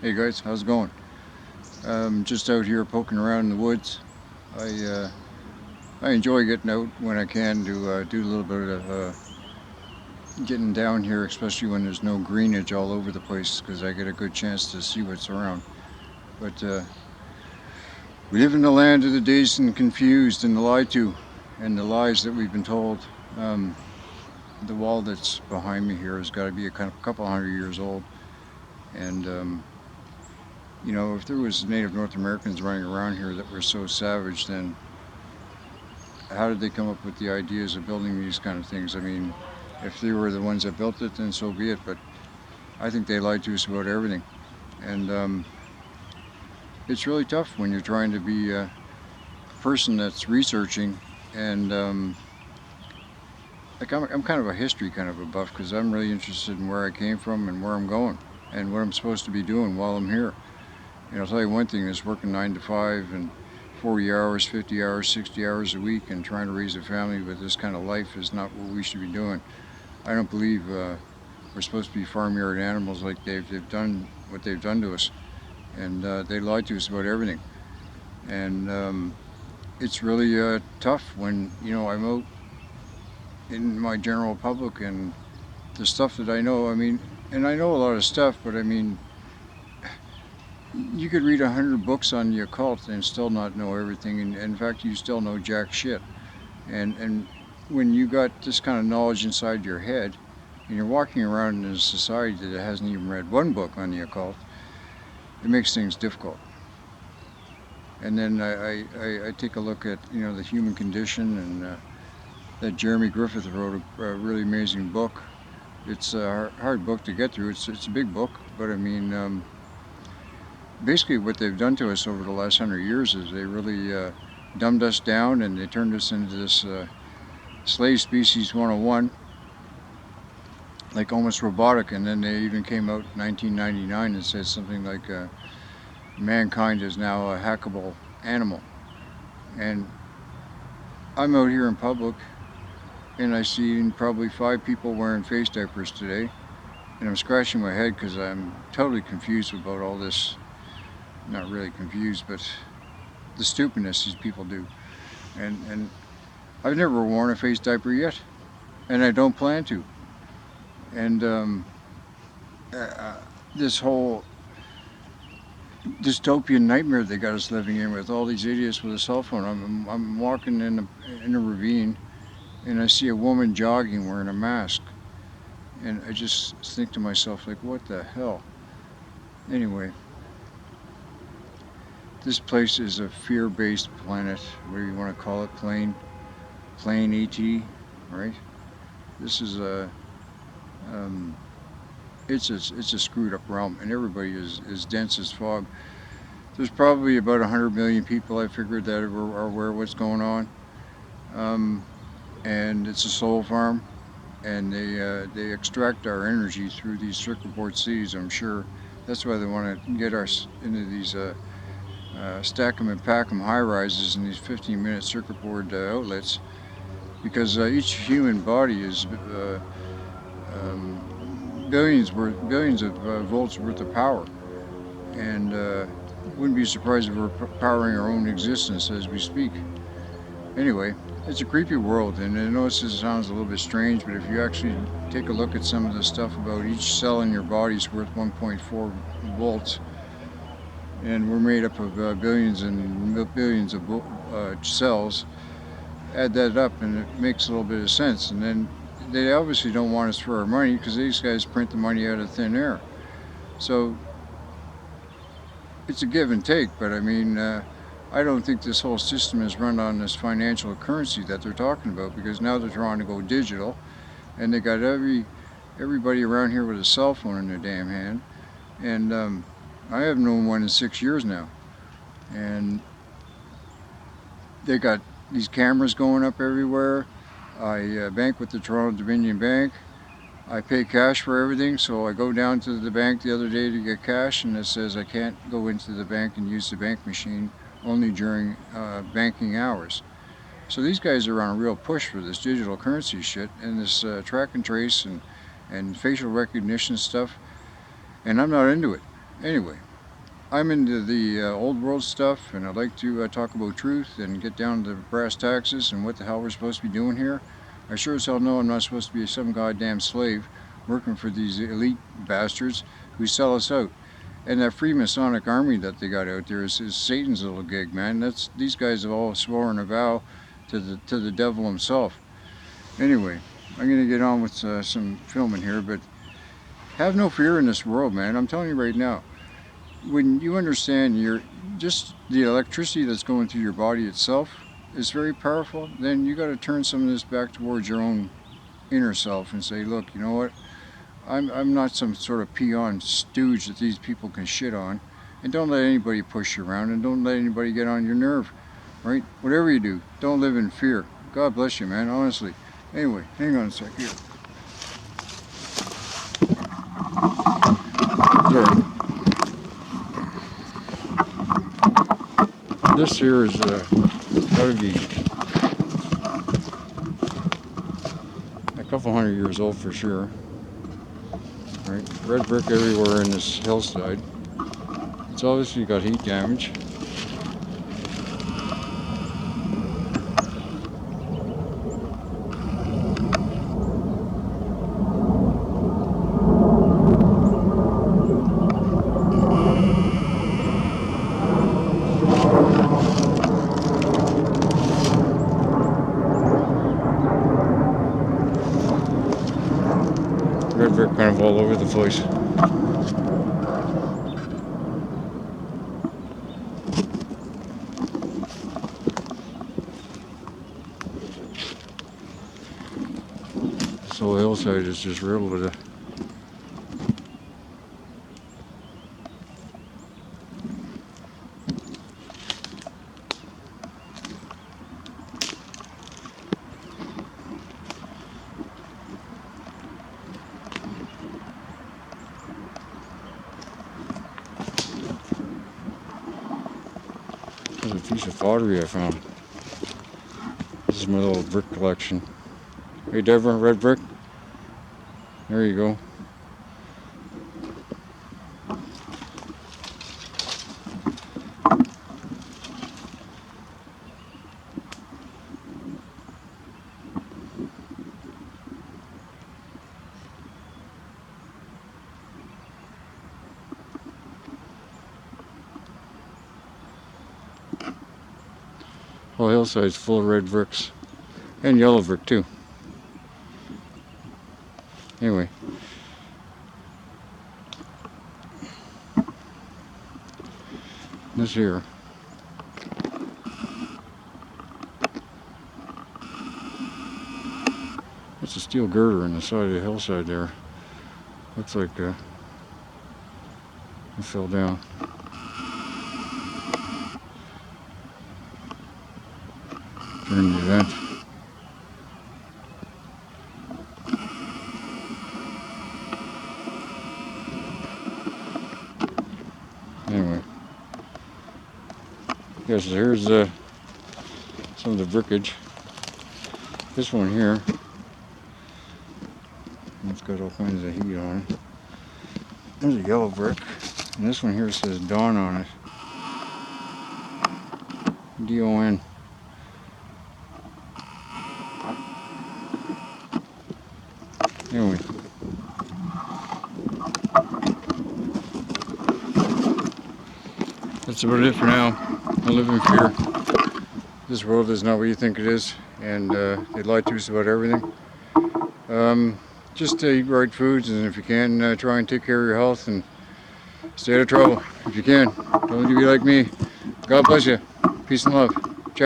Hey guys, how's it going? Just out here poking around in the woods. I uh, I enjoy getting out when I can to do a little bit of getting down here, especially when there's no greenage all over the place, because I get a good chance to see what's around. But we live in the land of the dazed and confused and the lied to, and the lies that we've been told. Um, the wall that's behind me here has got to be a couple hundred years old, and if there was Native North Americans running around here that were so savage, then how did they come up with the ideas of building these kind of things? I mean, if they were the ones that built it, then so be it. But I think they lied to us about everything, and it's really tough when you're trying to be a person that's researching. And I'm kind of a history kind of a buff because I'm really interested in where I came from and where I'm going and what I'm supposed to be doing while I'm here. And I'll tell you one thing: is working 9 to 5 and 40 hours, 50 hours, 60 hours a week and trying to raise a family with this kind of life is not what we should be doing. I don't believe we're supposed to be farmyard animals like they've done what they've done to us, and they lied to us about everything. And it's really tough when I'm out in my general public and the stuff that I know. I mean, and I know a lot of stuff, but I mean, you could read 100 books on the occult and still not know everything. And in fact, you still know jack shit. And when you got this kind of knowledge inside your head, and you're walking around in a society that hasn't even read one book on the occult, it makes things difficult. And then I take a look at the human condition, and that Jeremy Griffith wrote a really amazing book. It's a hard book to get through. It's a big book, but I mean, basically what they've done to us over the last 100 years is they really dumbed us down, and they turned us into this slave species 101, like almost robotic. And then they even came out in 1999 and said something like mankind is now a hackable animal. And I'm out here in public and I see probably 5 people wearing face diapers today, and I'm scratching my head because I'm totally confused about all this. Not really confused, but the stupidness these people do. And I've never worn a face diaper yet, and I don't plan to. And uh, this whole dystopian nightmare they got us living in with all these idiots with a cell phone. I'm walking in a ravine, and I see a woman jogging wearing a mask, and I just think to myself like, what the hell? Anyway, this place is a fear-based planet, whatever you want to call it, plain ET, right? This is a um, it's a screwed up realm, and everybody is dense as fog. There's probably about 100 million people I figured that are aware of what's going on, um, and it's a soul farm, and they extract our energy through these circuit board cities. I'm sure that's why they want to get us into these stack 'em and pack 'em high rises in these 15-minute circuit board outlets, because each human body is billions of volts worth of power, and wouldn't be surprised if we're powering our own existence as we speak. Anyway, it's a creepy world, and I know this sounds a little bit strange, but if you actually take a look at some of the stuff about each cell in your body is worth 1.4 volts, and we're made up of billions and billions of cells, add that up, and it makes a little bit of sense. And then they obviously don't want us for our money because these guys print the money out of thin air. So it's a give and take, but I mean, I don't think this whole system is run on this financial currency that they're talking about, because now they're trying to go digital, and they got everybody around here with a cell phone in their damn hand. And I have known one in 6 years now, and they got these cameras going up everywhere. I bank with the Toronto Dominion Bank. I pay cash for everything, so I go down to the bank the other day to get cash, and it says I can't go into the bank and use the bank machine, only during banking hours. So these guys are on a real push for this digital currency shit and this track and trace and facial recognition stuff, and I'm not into it. Anyway, I'm into the old world stuff, and I like to talk about truth and get down to brass taxes and what the hell we're supposed to be doing here. I sure as hell know I'm not supposed to be some goddamn slave working for these elite bastards who sell us out. And that Freemasonic army that they got out there is Satan's little gig, man. These guys have all sworn a vow to the devil himself. Anyway, I'm gonna get on with some filming here, but have no fear in this world, man. I'm telling you right now. When you understand just the electricity that's going through your body itself is very powerful, then you got to turn some of this back towards your own inner self and say, look, you know what? I'm not some sort of peon stooge that these people can shit on, and don't let anybody push you around, and don't let anybody get on your nerve, right? Whatever you do, don't live in fear. God bless you, man. Honestly. Anyway, hang on a sec here. Sorry. This here is gotta be a couple hundred years old for sure. Right, red brick everywhere in this hillside. It's obviously got heat damage. Red brick kind of all over the place. This whole hillside is just riddled with it. There's a piece of pottery I found. This is my little brick collection. Hey Deborah, red brick? There you go. Whole hillside's full of red bricks. And yellow brick too. Anyway. This here. It's a steel girder in the side of the hillside there. Looks like it fell down. During the event. Anyway. Yes, here's some of the brickage. This one here, it's got all kinds of heat on it. There's a yellow brick, and this one here says Dawn on it. D-O-N. Anyway. That's about it for now. I live in fear. This world is not what you think it is, and they lie to us about everything. Just eat right foods, and if you can, try and take care of your health and stay out of trouble if you can. Don't be like me. God bless you. Peace and love.